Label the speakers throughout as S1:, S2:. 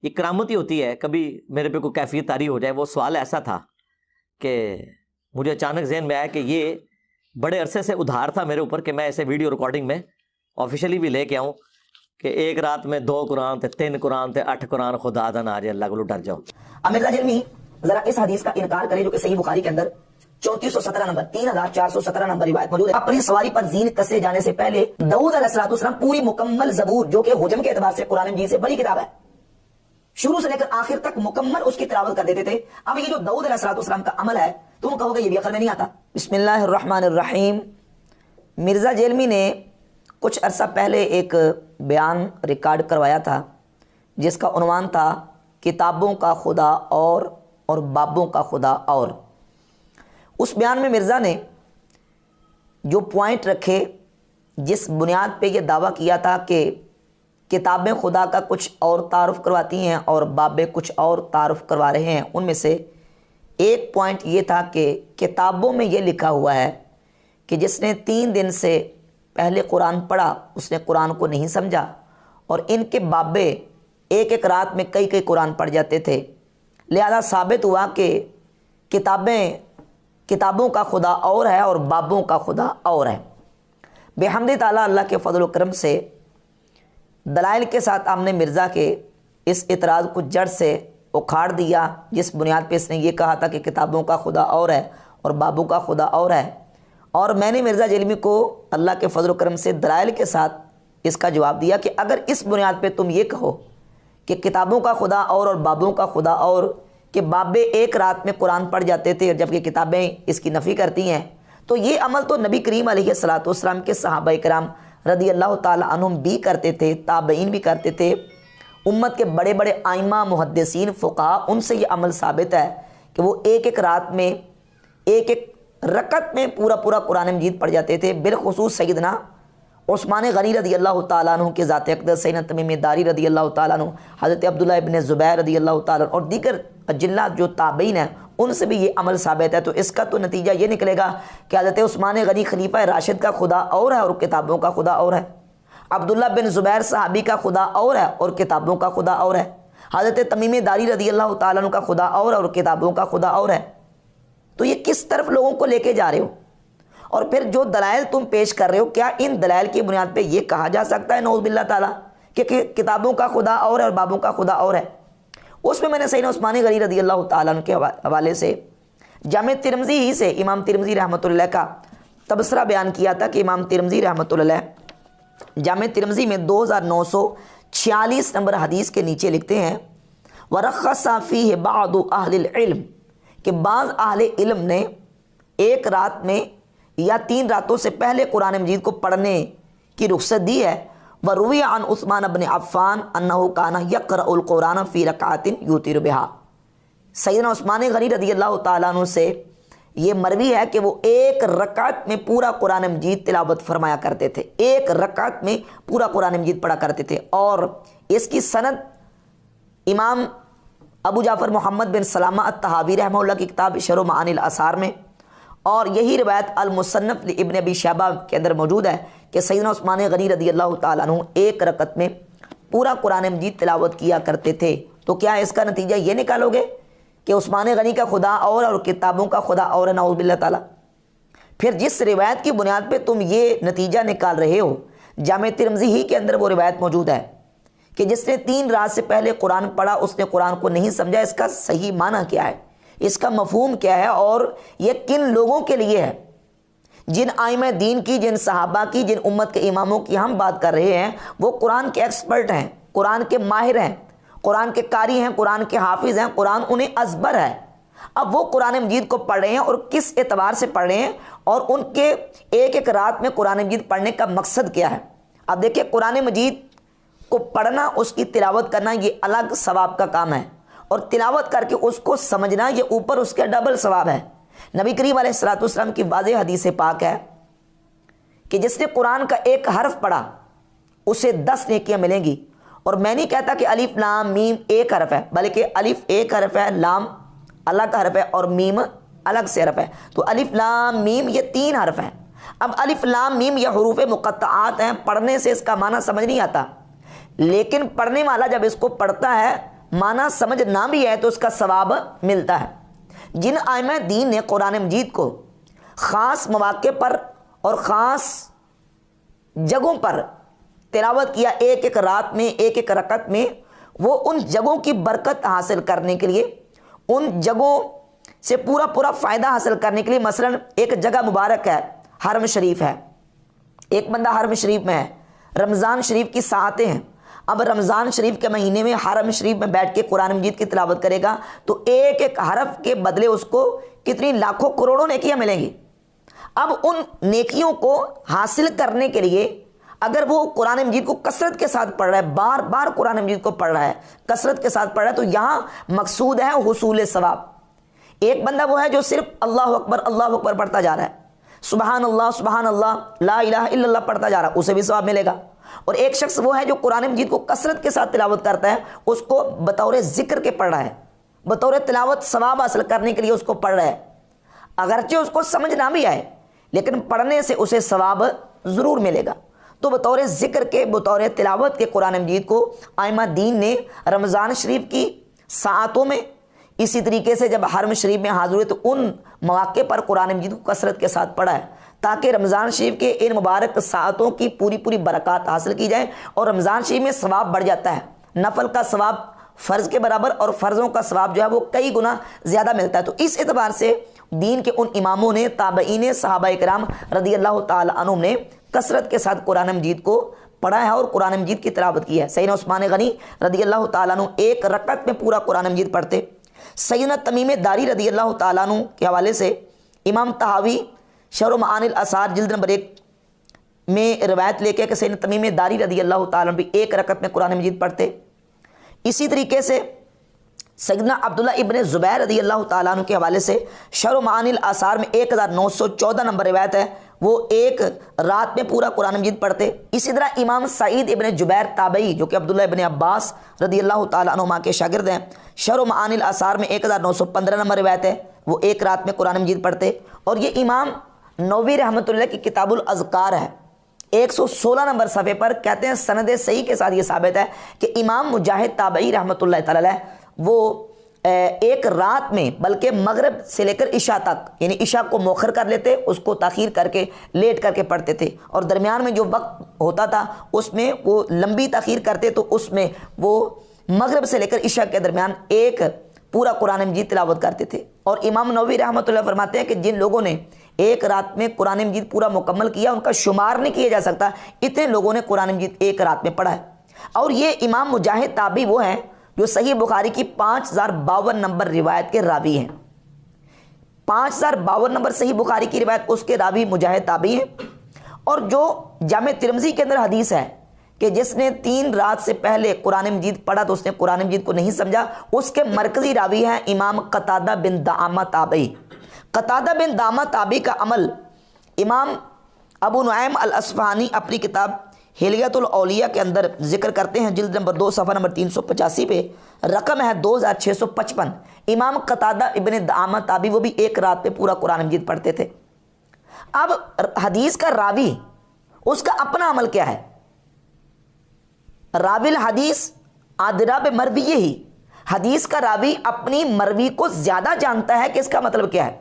S1: یہ کرامت ہی ہوتی ہے، کبھی میرے پہ کوئی کیفیت طاری ہو جائے۔ وہ سوال ایسا تھا کہ مجھے اچانک ذہن میں آیا کہ یہ بڑے عرصے سے ادھار تھا میرے اوپر کہ میں ایسے ویڈیو ریکارڈنگ میں آفیشلی بھی لے کے آؤں کہ ایک رات میں 2 قرآن تھے، 3 قرآن تھے، 8 قرآن، خدا دا نہ آ جائے، اللہ کو ڈر جاؤ۔
S2: اب مرزا جلمی ذرا اس حدیث کا انکار کرے جو کہ صحیح بخاری کے اندر 3417 نمبر 3417 نمبر روایت موجود ہے۔ اپنی سواری پر زین کسے جانے سے پہلے داؤد علیہ السلام پوری مکمل زبور جو کہ حجم کے اعتبار سے قرآن مجید سے بڑی کتاب ہے، شروع سے لے کر آخر تک مکمل اس کی تلاوت کر دیتے تھے۔ اب یہ جو داؤد علیہ السلام کا عمل ہے تم کہو گے یہ بھی عقل میں نہیں آتا۔ بسم اللہ الرحمن الرحیم۔ مرزا جیلمی نے کچھ عرصہ پہلے ایک بیان ریکارڈ کروایا تھا جس کا عنوان تھا کتابوں کا خدا اور بابوں کا خدا اور۔ اس بیان میں مرزا نے جو پوائنٹ رکھے، جس بنیاد پہ یہ دعویٰ کیا تھا کہ کتابیں خدا کا کچھ اور تعارف کرواتی ہیں اور بابیں کچھ اور تعارف کروا رہے ہیں، ان میں سے ایک پوائنٹ یہ تھا کہ کتابوں میں یہ لکھا ہوا ہے کہ جس نے 3 دن سے پہلے قرآن پڑھا اس نے قرآن کو نہیں سمجھا، اور ان کے بابے ایک ایک رات میں کئی قرآن پڑھ جاتے تھے۔ لہذا ثابت ہوا کہ کتابوں کا خدا اور ہے اور بابوں کا خدا اور ہے۔ بحمد تعالیٰ اللہ کے فضل و کرم سے دلائل کے ساتھ ہم نے مرزا کے اس اعتراض کو جڑ سے اکھاڑ دیا، جس بنیاد پہ اس نے یہ کہا تھا کہ کتابوں کا خدا اور ہے اور بابوں کا خدا اور ہے۔ اور میں نے مرزا جیلمی کو اللہ کے فضل و کرم سے دلائل کے ساتھ اس کا جواب دیا کہ اگر اس بنیاد پہ تم یہ کہو کہ کتابوں کا خدا اور بابوں کا خدا اور، کہ بابے ایک رات میں قرآن پڑھ جاتے تھے جبکہ کتابیں اس کی نفی کرتی ہیں، تو یہ عمل تو نبی کریم علیہ الصلوۃ والسلام کے صحابہ کرام رضی اللہ تعالی عنہم بھی کرتے تھے، تابعین بھی کرتے تھے، امت کے بڑے بڑے ائمہ محدثین فقہا، ان سے یہ عمل ثابت ہے کہ وہ ایک ایک رات میں ایک ایک رکعت میں پورا قرآن مجید پڑھ جاتے تھے۔ بالخصوص سیدنا عثمان غنی رضی اللہ تعالیٰ عنہ کے ذات اقدس، سیدنا تمیم داری رضی اللہ تعالیٰ عنہ، حضرت عبداللہ ابن زبیر رضی اللہ تعالیٰ عنہ اور دیگر جلات جو تابعین ہیں ان سے بھی یہ عمل ثابت ہے۔ تو اس کا تو نتیجہ یہ نکلے گا کہ حضرت عثمان غنی خلیفہ راشد کا خدا اور ہے اور کتابوں کا خدا اور ہے، عبداللہ بن زبیر صحابی کا خدا اور ہے اور کتابوں کا خدا اور ہے، حضرت تمیم داری رضی اللہ تعالیٰ عنہ کا خدا اور کتابوں کا خدا اور ہے۔ تو یہ کس طرف لوگوں کو لے کے جا رہے ہو؟ اور پھر جو دلائل تم پیش کر رہے ہو، کیا ان دلائل کی بنیاد پہ یہ کہا جا سکتا ہے نعوذ باللہ تعالیٰ کہ کتابوں کا خدا اور ہے اور بابوں کا خدا اور ہے؟ اس میں نے سیدنا عثمان غنی رضی اللہ تعالیٰ عنہ کے حوالے سے جامع ترمذی ہی سے امام ترمذی رحمۃ اللہ کا تبصرہ بیان کیا تھا کہ امام ترمذی رحمۃ اللہ جامع ترمذی میں 2946 نمبر حدیث کے نیچے لکھتے ہیں وَرَخَّصَ فِيهِ بَعْضُ أَهْلِ الْعِلْمِ، کہ بعض اہل علم نے ایک رات میں یا 3 راتوں سے پہلے قرآن مجید کو پڑھنے کی رخصت دی ہے۔ وروی عن عثمان بن عفان انہ کان یقرأ القرآن فی رکعات یوتر بہا، سیدنا عثمان غنی رضی اللہ تعالیٰ عنہ سے یہ مروی ہے کہ وہ ایک رکعت میں پورا قرآن مجید تلاوت فرمایا کرتے تھے، ایک رکعت میں پورا قرآن مجید پڑھا کرتے تھے۔ اور اس کی سند امام ابو جعفر محمد بن سلامہ الطحاوی رحمہ اللہ کی کتاب شرح معانی الاثار میں، اور یہی روایت المصنف ابن ابی شیبہ کے اندر موجود ہے کہ سیدنا عثمان غنی رضی اللہ تعالیٰ عنہ ایک رکعت میں پورا قرآن مجید تلاوت کیا کرتے تھے۔ تو کیا اس کا نتیجہ یہ نکالو گے کہ عثمان غنی کا خدا اور کتابوں کا خدا اور نعوذ باللہ تعالیٰ؟ پھر جس روایت کی بنیاد پہ تم یہ نتیجہ نکال رہے ہو، جامع ترمذی ہی کے اندر وہ روایت موجود ہے کہ جس نے 3 رات سے پہلے قرآن پڑھا اس نے قرآن کو نہیں سمجھا، اس کا صحیح معنی کیا ہے، اس کا مفہوم کیا ہے، اور یہ کن لوگوں کے لیے ہے؟ جن ائمہ دین کی، جن صحابہ کی، جن امت کے اماموں کی ہم بات کر رہے ہیں، وہ قرآن کے ایکسپرٹ ہیں، قرآن کے ماہر ہیں، قرآن کے قاری ہیں، قرآن کے حافظ ہیں، قرآن انہیں ازبر ہے۔ اب وہ قرآن مجید کو پڑھ رہے ہیں اور کس اعتبار سے پڑھ رہے ہیں، اور ان کے ایک ایک رات میں قرآن مجید پڑھنے کا مقصد کیا ہے؟ اب دیکھیں، قرآن مجید کو پڑھنا، اس کی تلاوت کرنا یہ الگ ثواب کا کام ہے، اور تلاوت کر کے اس کو سمجھنا یہ اوپر اس کے ڈبل ثواب ہے۔ نبی کریم علیہ الصلوۃ والسلام کی واضح حدیث پاک ہے کہ جس نے قرآن کا ایک حرف پڑھا اسے 10 نیکیاں ملیں گی۔ اور میں نہیں کہتا کہ الف لام میم ایک حرف ہے، بلکہ الف ایک حرف ہے، لام الگ حرف ہے اور میم الگ سے حرف ہے، تو الف لام میم یہ 3 حرف ہیں۔ اب الف لام میم یہ حروف مقطعات ہیں، پڑھنے سے اس کا معنی سمجھ نہیں آتا، لیکن پڑھنے والا جب اس کو پڑھتا ہے معنی سمجھنا بھی ہے تو اس کا ثواب ملتا ہے۔ جن ائمہ دین نے قرآن مجید کو خاص مواقع پر اور خاص جگہوں پر تلاوت کیا، ایک ایک رات میں، ایک ایک رکعت میں، وہ ان جگہوں کی برکت حاصل کرنے کے لیے، ان جگہوں سے پورا پورا فائدہ حاصل کرنے کے لیے، مثلا ایک جگہ مبارک ہے، حرم شریف ہے، ایک بندہ حرم شریف میں ہے، رمضان شریف کی ساعتیں ہیں، اب رمضان شریف کے مہینے میں حرم شریف میں بیٹھ کے قرآن مجید کی تلاوت کرے گا تو ایک ایک حرف کے بدلے اس کو کتنی لاکھوں کروڑوں نیکیاں ملیں گی۔ اب ان نیکیوں کو حاصل کرنے کے لیے اگر وہ قرآن مجید کو کثرت کے ساتھ پڑھ رہا ہے، بار بار قرآن مجید کو پڑھ رہا ہے، کثرت کے ساتھ پڑھ رہا ہے، تو یہاں مقصود ہے حصول ثواب۔ ایک بندہ وہ ہے جو صرف اللہ اکبر پڑھتا جا رہا ہے، سبحان اللہ لا الہ الا اللہ پڑھتا جا رہا ہے، اسے بھی ثواب ملے گا۔ اور ایک شخص وہ ہے جو قرآن مجید کو کثرت کے ساتھ تلاوت کرتا ہے، اس کو بطور ذکر کے پڑھ رہا ہے، بطور تلاوت ثواب حاصل کرنے کے لیے اس کو پڑھ رہا ہے، اگرچہ اس کو سمجھ نہ بھی آئے لیکن پڑھنے سے اسے ثواب ضرور ملے گا۔ تو بطور ذکر کے، بطور تلاوت کے قرآن مجید کو ائمہ دین نے رمضان شریف کی ساعتوں میں، اسی طریقے سے جب حرم شریف میں حاضر ہوئے تو ان مواقع پر قرآن مجید کو کثرت کے ساتھ پڑھا ہے تاکہ رمضان شریف کے ان مبارک ساعتوں کی پوری پوری برکات حاصل کی جائے، اور رمضان شریف میں ثواب بڑھ جاتا ہے، نفل کا ثواب فرض کے برابر اور فرضوں کا ثواب جو ہے وہ کئی گنا زیادہ ملتا ہے۔ تو اس اعتبار سے دین کے ان اماموں نے، تابعین، صحابہ کرام رضی اللہ تعالی عنہم نے کثرت کے ساتھ قرآن مجید کو پڑھا ہے اور قرآن مجید کی تلاوت کی ہے۔ سیدنا عثمان غنی رضی اللہ تعالیٰ عنہ ایک رکعت میں پورا قرآن مجید پڑھتے۔ سیدنا تمیم داری رضی اللہ تعالیٰ عنہ کے حوالے سے امام طحاوی شرح معانی الاثار جلد نمبر 1 میں روایت لے کے کہ سیدنا تمیم داری رضی اللہ تعالیٰ عنہ بھی ایک رکعت میں قرآن مجید پڑھتے۔ اسی طریقے سے سیدنا عبداللہ ابن زبیر رضی اللہ تعالیٰ عنہ کے حوالے سے شرح معانی الاثار میں 1914 نمبر روایت ہے، وہ ایک رات میں پورا قرآن مجید پڑھتے۔ اسی طرح امام سعید ابن جبیر تابعی جو کہ عبداللہ ابن عباس رضی اللہ تعالیٰ عنہما کے شاگرد ہیں، شرح معانی الاثار میں 1915 نمبر روایت ہے، وہ ایک رات میں قرآن مجید پڑھتے۔ اور یہ امام نووی رحمۃ اللہ کی کتاب الاذکار ہے، 116 نمبر صفحے پر کہتے ہیں سند صحیح کے ساتھ یہ ثابت ہے کہ امام مجاہد تابعی رحمۃ اللہ تعالی علیہ وہ ایک رات میں، بلکہ مغرب سے لے کر عشاء تک، یعنی عشاء کو مؤخر کر لیتے، اس کو تاخیر کر کے لیٹ کر کے پڑھتے تھے، اور درمیان میں جو وقت ہوتا تھا اس میں وہ لمبی تاخیر کرتے، تو اس میں وہ مغرب سے لے کر عشاء کے درمیان ایک پورا قرآن مجید تلاوت کرتے تھے۔ اور امام نووی رحمۃ اللہ فرماتے ہیں کہ جن لوگوں نے ایک رات میں قرآن مجید پورا مکمل کیا ان کا شمار نہیں کیا جا سکتا، اتنے لوگوں نے قرآن مجید ایک رات میں پڑھا ہے۔ اور یہ امام مجاہد تابعی وہ ہیں جو صحیح بخاری کی 5052 نمبر روایت کے راوی ہیں، 5052 نمبر صحیح بخاری کی روایت اس کے راوی مجاہد تابعی ہیں۔ اور جو جامع ترمذی کے اندر حدیث ہے کہ جس نے 3 رات سے پہلے قرآن مجید پڑھا تو اس نے قرآن مجید کو نہیں سمجھا، اس کے مرکزی راوی ہیں امام قتادہ بن دعامہ تابعی۔ قتادہ بن دعامہ تابعی کا عمل امام ابو نعیم الاصفہانی اپنی کتاب ہلیۃ الاولیاء کے اندر ذکر کرتے ہیں، جلد نمبر 2 صفحہ نمبر 385 پہ، رقم ہے 2655۔ امام قتادہ ابن دعامہ تابعی وہ بھی ایک رات پہ پورا قرآن مجید پڑھتے تھے۔ اب حدیث کا راوی اس کا اپنا عمل کیا ہے؟ راوی الحدیث ادریٰ بمرویہ ہی، حدیث کا راوی اپنی مروی کو زیادہ جانتا ہے کہ اس کا مطلب کیا ہے۔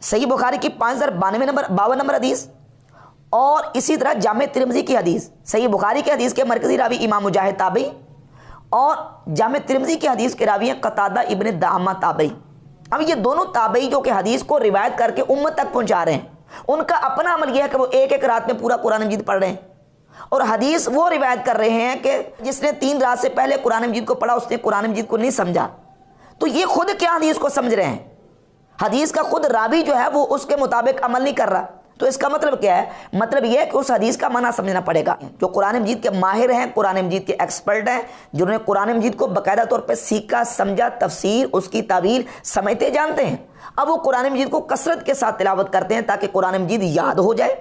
S2: صحیح بخاری کی 5052 نمبر حدیث اور اسی طرح جامع ترمذی کی حدیث، صحیح بخاری کی حدیث کے مرکزی راوی امام مجاہد تابعی اور جامع ترمذی کی حدیث کے راوی ہیں قتادہ ابن دعامہ تابعی۔ اب یہ دونوں تابعی جو کہ حدیث کو روایت کر کے امت تک پہنچا رہے ہیں، ان کا اپنا عمل یہ ہے کہ وہ ایک ایک رات میں پورا قرآن مجید پڑھ رہے ہیں، اور حدیث وہ روایت کر رہے ہیں کہ جس نے 3 رات سے پہلے قرآن مجید کو پڑھا اس نے قرآن مجید کو نہیں سمجھا۔ تو یہ خود کیا حدیث کو سمجھ رہے ہیں؟ حدیث کا خود راوی جو ہے وہ اس کے مطابق عمل نہیں کر رہا۔ تو اس کا مطلب کیا ہے؟ مطلب یہ ہے کہ اس حدیث کا معنی سمجھنا پڑے گا۔ جو قرآن مجید کے ماہر ہیں، قرآن مجید کے ایکسپرٹ ہیں، جنہوں نے قرآن مجید کو باقاعدہ طور پہ سیکھا، سمجھا، تفسیر، اس کی تعویل سمجھتے جانتے ہیں، اب وہ قرآن مجید کو کثرت کے ساتھ تلاوت کرتے ہیں تاکہ قرآن مجید یاد ہو جائے۔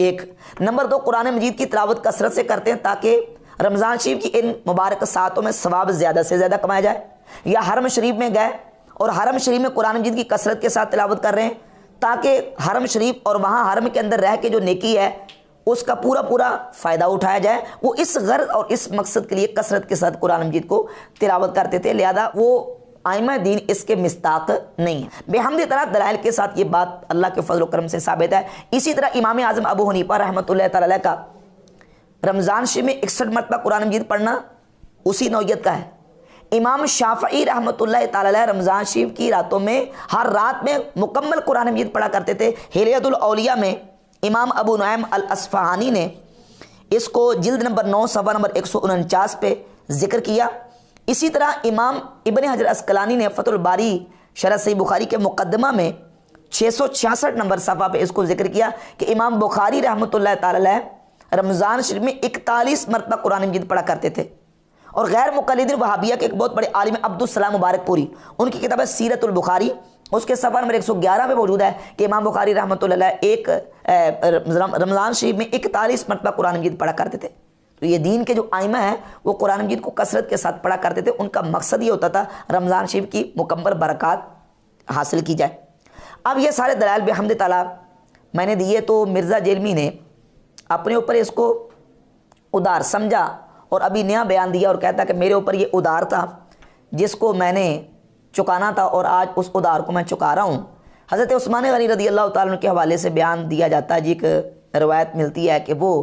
S2: ایک نمبر 2، قرآن مجید کی تلاوت کثرت سے کرتے ہیں تاکہ رمضان شریف کی ان مبارک ساعتوں میں ثواب زیادہ سے زیادہ کمایا جائے۔ یا حرم شریف میں گئے اور حرم شریف میں قرآن مجید کی کثرت کے ساتھ تلاوت کر رہے ہیں تاکہ حرم شریف اور وہاں حرم کے اندر رہ کے جو نیکی ہے اس کا پورا پورا فائدہ اٹھایا جائے، وہ اس غرض اور اس مقصد کے لیے کثرت کے ساتھ قرآن مجید کو تلاوت کرتے تھے، لہذا وہ ائمہ دین اس کے مصداق نہیں ہیں۔ بحمد تعالیٰ دلائل کے ساتھ یہ بات اللہ کے فضل و کرم سے ثابت ہے۔ اسی طرح امام اعظم ابو حنیفہ رحمۃ اللہ تعالی علیہ کا رمضان شریف میں 61 مرتبہ قرآن مجید پڑھنا اسی نوعیت کا ہے۔ امام شافعی رحمۃ اللہ تعالی علیہ رمضان شریف کی راتوں میں ہر رات میں مکمل قرآن مجید پڑھا کرتے تھے۔ ہلیۃ الاولیاء میں امام ابو نعیم الاصفہانی نے اس کو جلد نمبر 9 صفحہ نمبر 149 پہ ذکر کیا۔ اسی طرح امام ابن حجر عسقلانی نے فتح الباری شرح صحیح بخاری کے مقدمہ میں 666 نمبر صفحہ پہ اس کو ذکر کیا کہ امام بخاری رحمۃ اللہ تعالی علیہ رمضان شریف میں 41 مرتبہ قرآن مجید پڑھا کرتے تھے۔ اور غیر مقلدین وہابیہ کے ایک بہت بڑے عالم عبدالسلام مبارک پوری، ان کی کتاب ہے سیرت البخاری، اس کے صفحہ نمبر 111 میں موجود ہے کہ امام بخاری رحمۃ اللہ علیہ ایک رمضان شریف میں 41 مرتبہ قرآن مجید پڑھا کرتے تھے۔ تو یہ دین کے جو ائمہ ہیں وہ قرآن مجید کو کثرت کے ساتھ پڑھا کرتے تھے، ان کا مقصد یہ ہوتا تھا رمضان شریف کی مکمل برکات حاصل کی جائے۔ اب یہ سارے دلائل بحمد تعالیٰ میں نے دیے، تو مرزا جیلمی نے اپنے اوپر اس کو ادار سمجھا اور ابھی نیا بیان دیا اور کہتا کہ میرے اوپر یہ ادار تھا جس کو میں نے چکانا تھا اور آج اس ادار کو میں چکا رہا ہوں۔ حضرت عثمان غنی رضی اللہ تعالیٰ عنہ کے حوالے سے بیان دیا جاتا ہے، جی ایک روایت ملتی ہے کہ وہ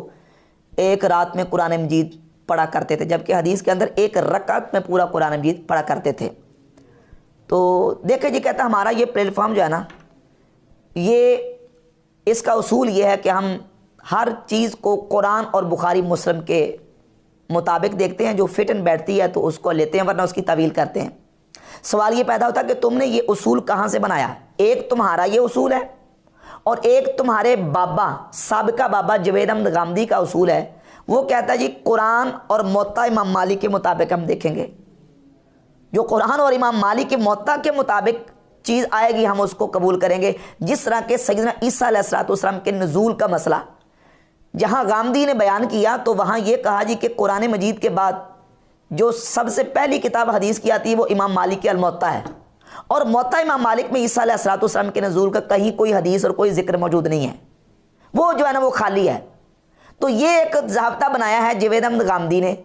S2: ایک رات میں قرآن مجید پڑھا کرتے تھے، جبکہ حدیث کے اندر ایک رکعت میں پورا قرآن مجید پڑھا کرتے تھے۔ تو دیکھیں جی، کہتا ہمارا یہ پلیٹ فارم جو ہے نا، یہ اس کا اصول یہ ہے کہ ہم ہر چیز کو قرآن اور بخاری مسلم کے مطابق دیکھتے ہیں، جو فٹ اینڈ بیٹھتی ہے تو اس کو لیتے ہیں، ورنہ اس کی تعویل کرتے ہیں۔ سوال یہ پیدا ہوتا ہے کہ تم نے یہ اصول کہاں سے بنایا؟ ایک تمہارا یہ اصول ہے اور ایک تمہارے بابا سابقہ بابا جوید احمد غامدی کا اصول ہے، وہ کہتا ہے جی قرآن اور موطا امام مالک کے مطابق ہم دیکھیں گے، جو قرآن اور امام مالک کے موطا کے مطابق چیز آئے گی ہم اس کو قبول کریں گے۔ جس طرح کہ سیدنا عیسیٰ علیہ السلام کے نزول کا مسئلہ جہاں غامدی نے بیان کیا تو وہاں یہ کہا جی کہ قرآن مجید کے بعد جو سب سے پہلی کتاب حدیث کی آتی ہے وہ امام مالک کی الموطا ہے، اور موطا امام مالک میں عیسیٰ علیہ السلام کے نزول کا کہیں کوئی حدیث اور کوئی ذکر موجود نہیں ہے، وہ جو ہے نا وہ خالی ہے۔ تو یہ ایک ضابطہ بنایا ہے جوید احمد غامدی نے،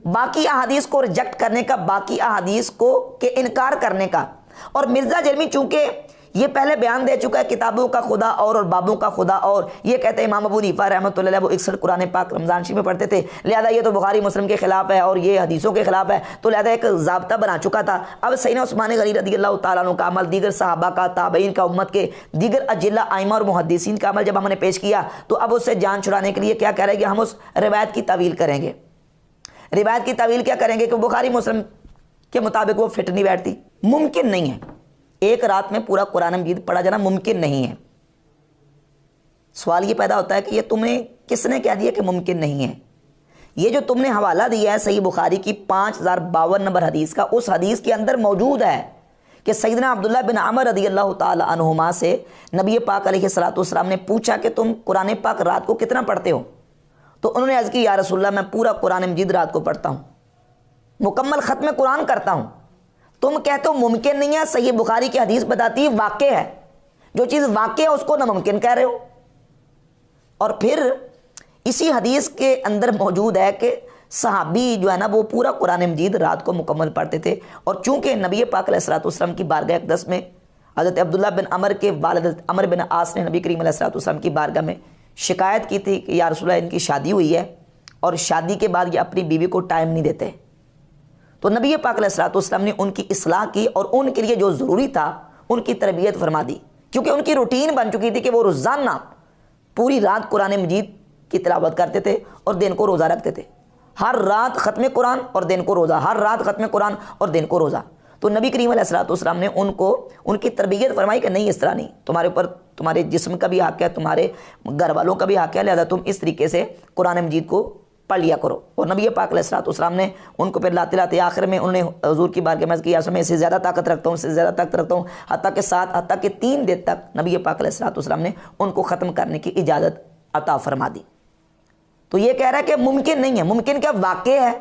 S2: باقی احادیث کو ریجیکٹ کرنے کا، باقی احادیث کو کے انکار کرنے کا۔ اور مرزا جرمی چونکہ یہ پہلے بیان دے چکا ہے کتابوں کا خدا اور بابوں کا خدا، اور یہ کہتے ہیں امام ابو حنیفہ رحمۃ اللہ علیہ وہ 61 قرآن پاک رمضان شریف میں پڑھتے تھے، لہذا یہ تو بخاری مسلم کے خلاف ہے اور یہ حدیثوں کے خلاف ہے، تو لہذا ایک ضابطہ بنا چکا تھا۔ اب سیدنا عثمان غنی رضی اللہ تعالیٰ عنہ کا عمل، دیگر صحابہ کا، تابعین کا، امت کے دیگر اجلہ ائمہ اور محدثین کا عمل جب ہم نے پیش کیا تو اب اس سے جان چھڑانے کے لیے کیا کہہ رہے ہیں کہ ہم اس روایت کی تعویل کریں گے۔ روایت کی تعویل کیا کریں گے کہ بخاری مسلم کے مطابق وہ فٹ نہیں بیٹھتی، ممکن نہیں ہے، ایک رات میں پورا قرآن مجید پڑھا جانا ممکن نہیں ہے۔ سوال یہ پیدا ہوتا ہے کہ یہ تمہیں کس نے کہہ دیا کہ ممکن نہیں ہے؟ یہ جو تم نے حوالہ دیا ہے صحیح بخاری کی 5052 نمبر حدیث کا، اس حدیث کے اندر موجود ہے کہ سیدنا عبداللہ بن عمر رضی اللہ تعالی عنہما سے نبی پاک علیہ الصلوۃ والسلام نے پوچھا کہ تم قرآن پاک رات کو کتنا پڑھتے ہو؟ تو انہوں نے عرض کی یا رسول اللہ میں پورا قرآن مجید رات کو پڑھتا ہوں، مکمل ختم قرآن کرتا ہوں۔ تم کہتے ہو ممکن نہیں ہے، صحیح بخاری کی حدیث بتاتی ہے واقع ہے، جو چیز واقع ہے اس کو ناممکن کہہ رہے ہو۔ اور پھر اسی حدیث کے اندر موجود ہے کہ صحابی جو ہے نا وہ پورا قرآن مجید رات کو مکمل پڑھتے تھے، اور چونکہ نبی پاک علیہ الصلوۃ والسلام کی بارگاہ اقدس میں حضرت عبداللہ بن عمر کے والد عمر بن عاص نے نبی کریم علیہ الصلوۃ والسلام کی بارگاہ میں شکایت کی تھی کہ یا رسول اللہ ان کی شادی ہوئی ہے اور شادی کے بعد یہ اپنی بیوی کو ٹائم نہیں دیتے، تو نبی پاک علیہ الصلوۃ والسلام نے ان کی اصلاح کی اور ان کے لیے جو ضروری تھا ان کی تربیت فرما دی، کیونکہ ان کی روٹین بن چکی تھی کہ وہ روزانہ پوری رات قرآن مجید کی تلاوت کرتے تھے اور دن کو روزہ رکھتے تھے، ہر رات ختم قرآن اور دن کو روزہ، ہر رات ختم قرآن اور دن کو روزہ۔ تو نبی کریم علیہ الصلوۃ والسلام نے ان کی تربیت فرمائی کہ نہیں اس طرح نہیں، تمہارے اوپر تمہارے جسم کا بھی حق ہے، تمہارے گھر والوں کا بھی حق ہے، لہذا تم اس طریقے سے قرآن مجید کو پڑھ لیا کرو۔ اور نبی پاک علیہ الصلوۃ والسلام نے ان کو پھر لاتے لاتے آخر میں انہوں نے حضور کی بارگاہ میں کیا میں اس سے زیادہ طاقت رکھتا ہوں، اس سے زیادہ طاقت رکھتا ہوں، حتیٰ کہ 3 دن تک نبی پاک علیہ الصلوۃ والسلام نے ان کو ختم کرنے کی اجازت عطا فرما دی۔ تو یہ کہہ رہا ہے کہ ممکن نہیں ہے، ممکن کیا واقع ہے،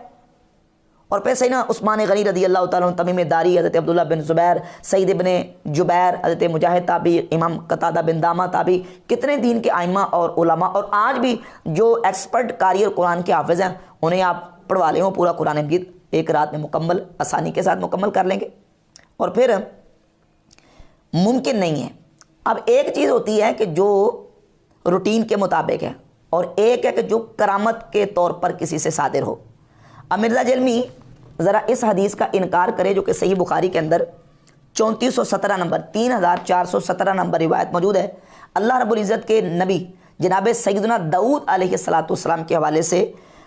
S2: اور پھر سیدنا عثمان غنی رضی اللہ تعالیٰ عنہ، تمیم داری، حضرت عبداللہ بن زبیر، سعید ابن جبیر، حضرت مجاہد تابعی، امام قتادہ بن دامہ تابعی، کتنے دین کے ائمہ اور علماء، اور آج بھی جو ایکسپرٹ قاری اور قرآن کے حافظ ہیں انہیں آپ پڑھوا لیں، وہ پورا قرآن مجید ایک رات میں مکمل آسانی کے ساتھ مکمل کر لیں گے۔ اور پھر ممکن نہیں ہے۔ اب ایک چیز ہوتی ہے کہ جو روٹین کے مطابق ہے، اور ایک ہے کہ جو کرامت کے طور پر کسی سے صادر ہو۔ اب مرزا جلمی ذرا اس حدیث کا انکار کرے جو کہ صحیح بخاری کے اندر 3417 نمبر 3417 نمبر روایت موجود ہے۔ اللہ رب العزت کے نبی جناب سیدنا داؤد علیہ السلام کے حوالے سے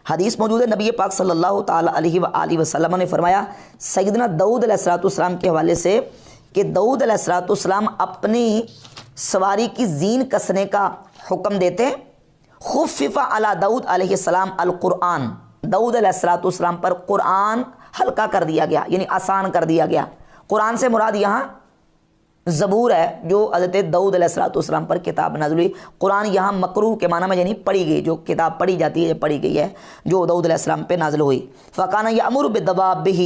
S2: حدیث موجود ہے۔ نبی پاک صلی اللہ تعالی علیہ وآلہ وسلم نے فرمایا سیدنا داؤد علیہ السلام کے حوالے سے کہ داؤد علیہ السلام اپنی سواری کی زین کسنے کا حکم دیتے۔ خفف علی داؤد علیہ السلام القرآن، داؤد علیہ السلام پر قرآن ہلکا کر دیا گیا، یعنی آسان کر دیا گیا۔ قرآن سے مراد یہاں زبور ہے جو حضرت داؤد علیہ السلام پر کتاب نازل ہوئی۔ قرآن یہاں مقروء کے معنی میں یعنی پڑھی گئی، جو کتاب پڑھی جاتی ہے، پڑھی گئی ہے، جو داؤد علیہ السلام پہ نازل ہوئی۔ فَكَانَ يَأْمُرُ بِالدَّوَابِّهِ،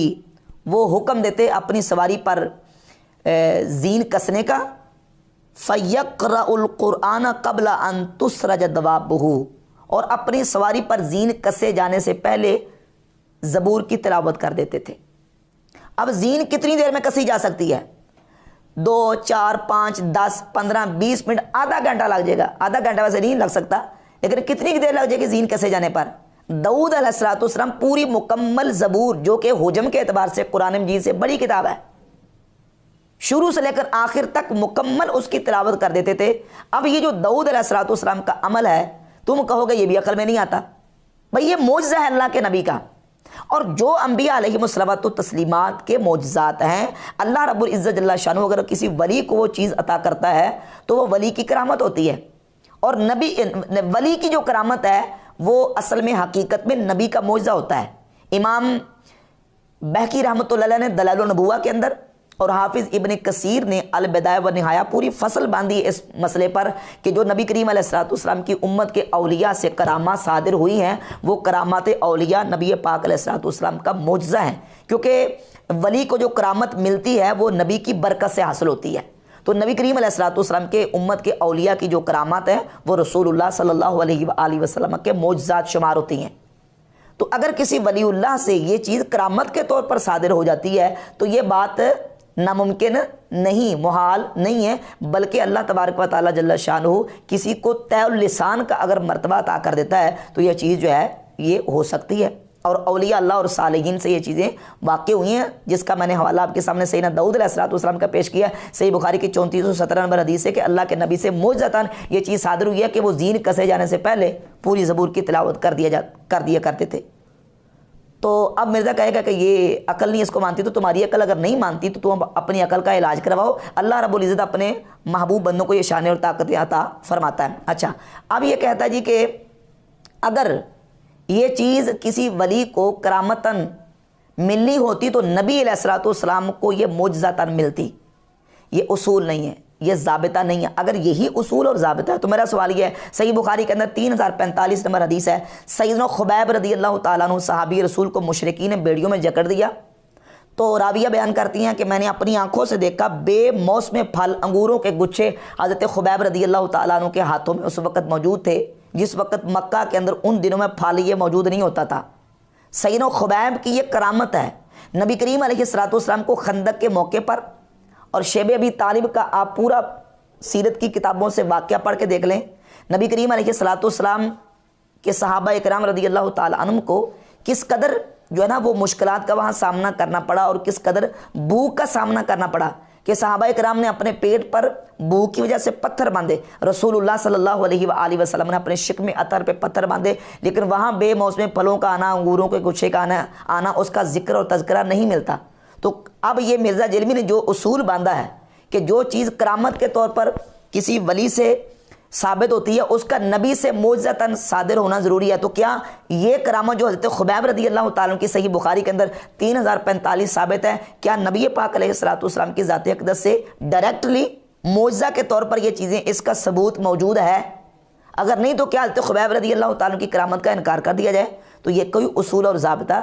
S2: وہ حکم دیتے اپنی سواری پر زین کسنے کا۔ فَيَقْرَأُ الْقُرْآنَ قَبْلَ أَن تُسْرَجَ دَوَابُهُ، اور اپنی سواری پر زین کسے جانے سے پہلے زبور کی تلاوت کر دیتے تھے۔ اب زین کتنی دیر میں کسی جا سکتی ہے؟ 2 4 5 10 15 20 منٹ، آدھا گھنٹہ لگ جائے گا۔ آدھا گھنٹہ ویسے نہیں لگ سکتا، لیکن کتنی دیر لگ جائے گی زین کسے جانے پر؟ داؤد علیہ السلام پوری مکمل زبور جو کہ حجم کے اعتبار سے قرآن مجید سے بڑی کتاب ہے، شروع سے لے کر آخر تک مکمل اس کی تلاوت کر دیتے تھے۔ اب یہ جو داؤد علیہ السلام کا عمل ہے، تم کہو گے یہ بھی عقل میں نہیں آتا۔ بھئی یہ معجزہ ہے اللہ کے نبی کا، اور جو انبیاء علیہ الصلوۃ والتسلیمات کے معجزات ہیں، اللہ رب العزت جل شانہ اگر کسی ولی کو وہ چیز عطا کرتا ہے تو وہ ولی کی کرامت ہوتی ہے، اور نبی ولی کی جو کرامت ہے وہ اصل میں حقیقت میں نبی کا معجزہ ہوتا ہے۔ امام بہقی رحمۃ اللہ علیہ نے دلائل النبوہ کے اندر اور حافظ ابن کثیر نے البدایہ و نہایہ پوری فصل باندھی اس مسئلے پر کہ جو نبی کریم علیہ السلام کی امت کے اولیاء سے کرامات صادر ہوئی ہیں، وہ کرامات اولیاء نبی پاک علیہ السلام کا معجزہ ہیں، کیونکہ ولی کو جو کرامت ملتی ہے وہ نبی کی برکت سے حاصل ہوتی ہے۔ تو نبی کریم علیہ السلام کے امت کے اولیاء کی جو کرامات ہیں وہ رسول اللہ صلی اللہ علیہ وآلہ وسلم کے معجزات شمار ہوتی ہیں۔ تو اگر کسی ولی اللہ سے یہ چیز کرامت کے طور پر صادر ہو جاتی ہے تو یہ بات ناممکن نہیں، محال نہیں ہے، بلکہ اللہ تبارک و تعالیٰ جل شانہ کسی کو طے اللسان کا اگر مرتبہ عطا کر دیتا ہے تو یہ چیز جو ہے یہ ہو سکتی ہے۔ اور اولیاء اللہ اور صالحین سے یہ چیزیں واقع ہوئی ہیں، جس کا میں نے حوالہ آپ کے سامنے سیدنا داؤد علیہ السلام کا پیش کیا۔ صحیح بخاری کی 3417 نمبر حدیث ہے کہ اللہ کے نبی سے معجزتاً یہ چیز صادر ہوئی ہے کہ وہ زین کسے جانے سے پہلے پوری زبور کی تلاوت کر دیا کرتے تھے۔ تو اب مرزا کہے گا کہ یہ عقل نہیں اس کو مانتی، تو تمہاری عقل اگر نہیں مانتی تو تم اپنی عقل کا علاج کرواؤ۔ اللہ رب العزت اپنے محبوب بندوں کو یہ شان اور طاقت عطا فرماتا ہے۔ اچھا، اب یہ کہتا ہے جی کہ اگر یہ چیز کسی ولی کو کرامتاً ملنی ہوتی تو نبی علیہ السلام کو یہ معجزاتاً ملتی۔ یہ اصول نہیں ہے، یہ ضابطہ نہیں ہے۔ اگر یہی اصول اور ضابطہ ہے تو میرا سوال یہ ہے، صحیح بخاری کے اندر 3045 نمبر حدیث ہے، سیدنا خبیب رضی اللہ تعالیٰ عنہ صحابی رسول کو مشرکین نے بیڑیوں میں جکڑ دیا، تو راویہ بیان کرتی ہیں کہ میں نے اپنی آنکھوں سے دیکھا بے موسم پھل انگوروں کے گچھے حضرت خبیب رضی اللہ تعالیٰ عنہ کے ہاتھوں میں اس وقت موجود تھے، جس وقت مکہ کے اندر ان دنوں میں پھل یہ موجود نہیں ہوتا تھا۔ سیدنا خبیب کی یہ کرامت ہے۔ نبی کریم علیہ السلام کو خندق کے موقع پر، اور شیب ابی طالب کا آپ پورا سیرت کی کتابوں سے واقعہ پڑھ کے دیکھ لیں، نبی کریم علیہ السلام کے صحابہ اکرام رضی اللہ تعالیٰ عنہم کو کس قدر جو ہے نا وہ مشکلات کا وہاں سامنا کرنا پڑا، اور کس قدر بھوک کا سامنا کرنا پڑا کہ صحابہ اکرام نے اپنے پیٹ پر بھوک کی وجہ سے پتھر باندھے، رسول اللہ صلی اللہ علیہ وآلہ وسلم نے اپنے شکم عطر پہ پتھر باندھے، لیکن وہاں بے موسم پھلوں کا آنا، انگوروں کے گچھے کا آنا اس کا ذکر اور تذکرہ نہیں ملتا۔ تو اب یہ مرزا جلمی نے جو اصول باندھا ہے کہ جو چیز کرامت کے طور پر کسی ولی سے ثابت ہوتی ہے اس کا نبی سے معجزتاً صادر ہونا ضروری ہے، تو کیا یہ کرامت جو حضرت خبیب رضی اللہ تعالیٰ کی صحیح بخاری کے اندر 3045 ثابت ہے، کیا نبی پاک علیہ السلام کی ذات اقدس سے ڈائریکٹلی معجزہ کے طور پر یہ چیزیں اس کا ثبوت موجود ہے؟ اگر نہیں تو کیا حضرت خبیب رضی اللہ تعالیٰ کی کرامت کا انکار کر دیا جائے؟ تو یہ کوئی اصول اور ضابطہ